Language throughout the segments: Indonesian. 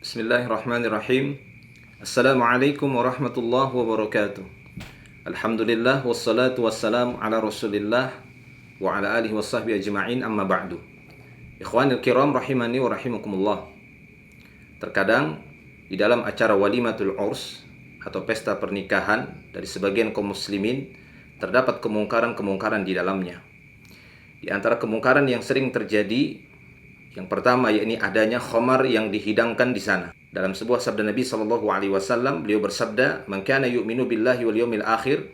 Bismillahirrahmanirrahim. Assalamualaikum warahmatullahi wabarakatuh. Alhamdulillah wassalatu wassalamu ala Rasulillah wa ala alihi washabbihi ajma'in, amma ba'du. Ikhwanil kiram rahimani wa rahimakumullah. Terkadang di dalam acara walimatul urs atau pesta pernikahan dari sebagian kaum muslimin terdapat kemungkaran-kemungkaran di dalamnya. Di antara kemungkaran yang sering terjadi, yang pertama yakni adanya khamar yang dihidangkan di sana. Dalam sebuah sabda Nabi SAW, beliau bersabda, "Man kana yu'minu billahi wal yawmil akhir,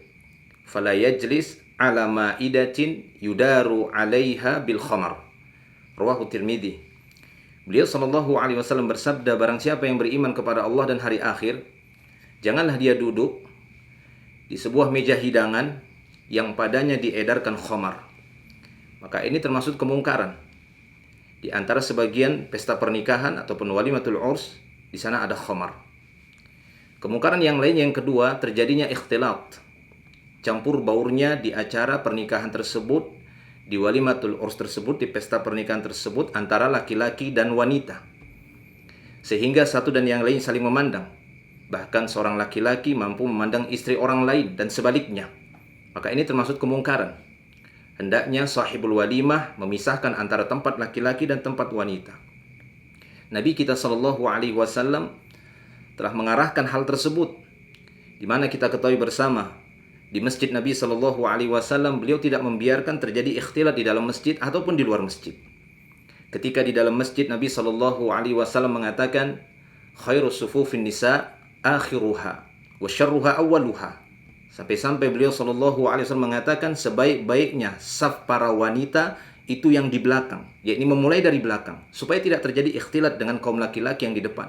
fala yajlis ala ma'idatin yudaru 'alaiha bil khamar." Rawahu Tirmidzi. Beliau SAW bersabda, barang siapa yang beriman kepada Allah dan hari akhir, janganlah dia duduk di sebuah meja hidangan yang padanya diedarkan khamar. Maka ini termasuk kemungkaran. Di antara sebagian pesta pernikahan ataupun walimatul urs, di sana ada khamar. Kemungkaran yang lain yang kedua, terjadinya ikhtilat, campur baurnya di acara pernikahan tersebut, di walimatul urs tersebut, di pesta pernikahan tersebut antara laki-laki dan wanita, sehingga satu dan yang lain saling memandang. Bahkan seorang laki-laki mampu memandang istri orang lain dan sebaliknya. Maka ini termasuk kemungkaran. Hendaknya sahibul walimah memisahkan antara tempat laki-laki dan tempat wanita. Nabi kita SAW telah mengarahkan hal tersebut, di mana kita ketahui bersama di masjid Nabi SAW beliau tidak membiarkan terjadi ikhtilat di dalam masjid ataupun di luar masjid. Ketika di dalam masjid Nabi SAW mengatakan, khairus sufufin nisa akhiruha wa syarruha awwaluha. Sampai-sampai beliau SAW mengatakan sebaik-baiknya saf para wanita itu yang di belakang, yakni memulai dari belakang, supaya tidak terjadi ikhtilat dengan kaum laki-laki yang di depan.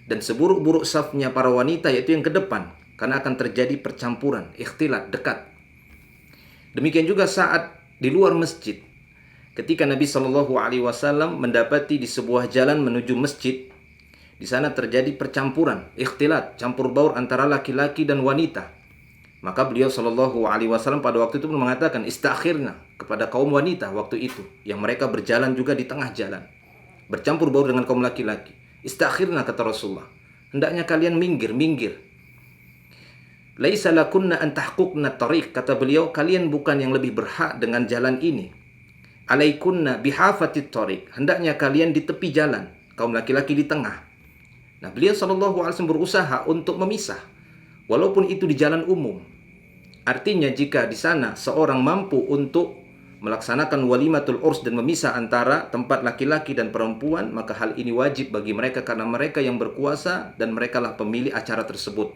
Dan seburuk-buruk safnya para wanita yaitu yang ke depan, karena akan terjadi percampuran, ikhtilat, dekat. Demikian juga saat di luar masjid, ketika Nabi SAW mendapati di sebuah jalan menuju masjid, di sana terjadi percampuran, ikhtilat, campur baur antara laki-laki dan wanita. Maka beliau SAW pada waktu itu pun mengatakan istakhirna kepada kaum wanita waktu itu, yang mereka berjalan juga di tengah jalan, bercampur baur dengan kaum laki-laki. Istakhirna, kata Rasulullah, hendaknya kalian minggir. Laisa lakunna an tahquqna tariq, kata beliau, kalian bukan yang lebih berhak dengan jalan ini. Alaikunna bihafatit tariq, hendaknya kalian di tepi jalan, kaum laki-laki di tengah. Nah, beliau SAW berusaha untuk memisah, walaupun itu di jalan umum. Artinya jika di sana seorang mampu untuk melaksanakan walimatul urs dan memisah antara tempat laki-laki dan perempuan, maka hal ini wajib bagi mereka karena mereka yang berkuasa dan merekalah pemilik acara tersebut.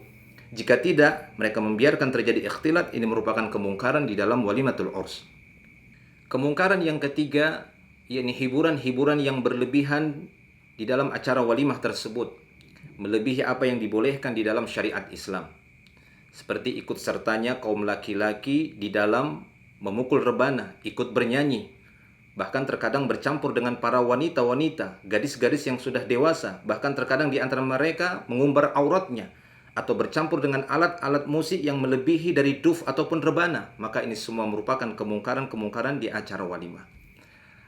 Jika tidak, mereka membiarkan terjadi ikhtilat, ini merupakan kemungkaran di dalam walimatul urs. Kemungkaran yang ketiga, yakni hiburan-hiburan yang berlebihan di dalam acara walimah tersebut, melebihi apa yang dibolehkan di dalam syariat Islam. Seperti ikut sertanya kaum laki-laki di dalam memukul rebana, ikut bernyanyi, bahkan terkadang bercampur dengan para wanita-wanita, gadis-gadis yang sudah dewasa, bahkan terkadang di antara mereka mengumbar auratnya, atau bercampur dengan alat-alat musik yang melebihi dari duf ataupun rebana. Maka ini semua merupakan kemungkaran-kemungkaran di acara walimah.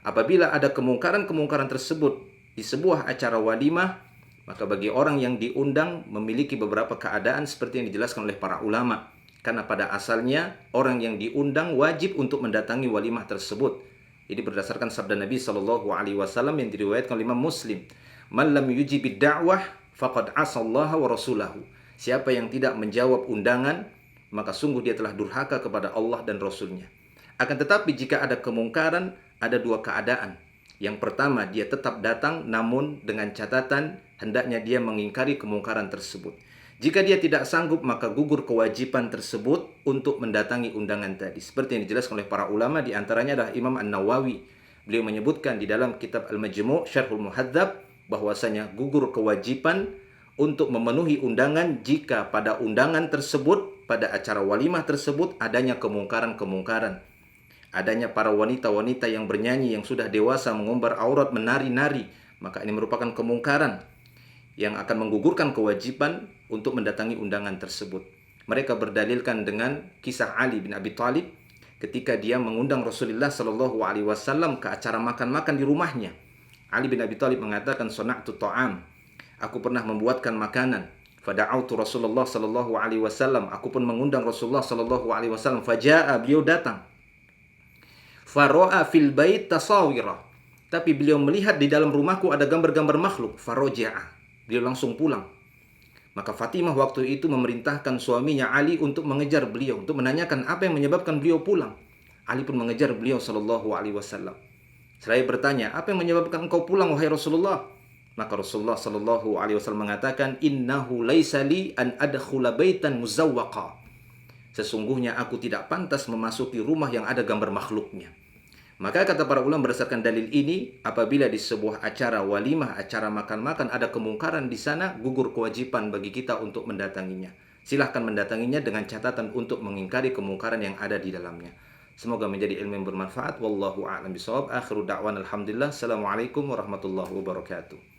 Apabila ada kemungkaran-kemungkaran tersebut di sebuah acara walimah, maka bagi orang yang diundang memiliki beberapa keadaan seperti yang dijelaskan oleh para ulama. Karena pada asalnya orang yang diundang wajib untuk mendatangi walimah tersebut. Ini berdasarkan sabda Nabi SAW yang diriwayatkan oleh Imam Muslim. Man lam yujibid da'wah faqad asallaha wa rasulahu. Siapa yang tidak menjawab undangan, maka sungguh dia telah durhaka kepada Allah dan Rasulnya. Akan tetapi jika ada kemungkaran, ada dua keadaan. Yang pertama, dia tetap datang namun dengan catatan hendaknya dia mengingkari kemungkaran tersebut. Jika dia tidak sanggup, maka gugur kewajiban tersebut untuk mendatangi undangan tadi. Seperti yang dijelaskan oleh para ulama, di antaranya adalah Imam An-Nawawi. Beliau menyebutkan di dalam kitab Al-Majmu' Syarhul Muhadzab bahwasanya gugur kewajiban untuk memenuhi undangan jika pada undangan tersebut, pada acara walimah tersebut adanya kemungkaran-kemungkaran. Adanya para wanita-wanita yang bernyanyi, yang sudah dewasa, mengumbar aurat, menari-nari, maka ini merupakan kemungkaran yang akan menggugurkan kewajiban untuk mendatangi undangan tersebut. Mereka berdalilkan dengan kisah Ali bin Abi Thalib ketika dia mengundang Rasulullah SAW ke acara makan-makan di rumahnya. Ali bin Abi Thalib mengatakan, "Sana'tu ta'am." Aku pernah membuatkan makanan. Fada'autu Rasulullah sallallahu alaihi wasallam. Aku pun mengundang Rasulullah sallallahu alaihi wasallam. Faja'a, beliau datang. Faro'a fil bait tasawira. Tapi beliau melihat di dalam rumahku ada gambar-gambar makhluk. Faroja'a. Beliau langsung pulang. Maka Fatimah waktu itu memerintahkan suaminya Ali untuk mengejar beliau, untuk menanyakan apa yang menyebabkan beliau pulang. Ali pun mengejar beliau sallallahu alaihi wasallam. Seraya bertanya, apa yang menyebabkan engkau pulang wahai Rasulullah? Maka Rasulullah sallallahu alaihi wasallam mengatakan, innahu laisa li an adkhula baitan muzawwaqa. Sesungguhnya aku tidak pantas memasuki rumah yang ada gambar makhluknya. Maka kata para ulama berdasarkan dalil ini, apabila di sebuah acara walimah, acara makan-makan ada kemungkaran di sana, gugur kewajiban bagi kita untuk mendatanginya. Silahkan mendatanginya dengan catatan untuk mengingkari kemungkaran yang ada di dalamnya. Semoga menjadi ilmu yang bermanfaat. Wallahu a'lam bishawab. Akhiru da'wan alhamdulillah. Assalamualaikum warahmatullahi wabarakatuh.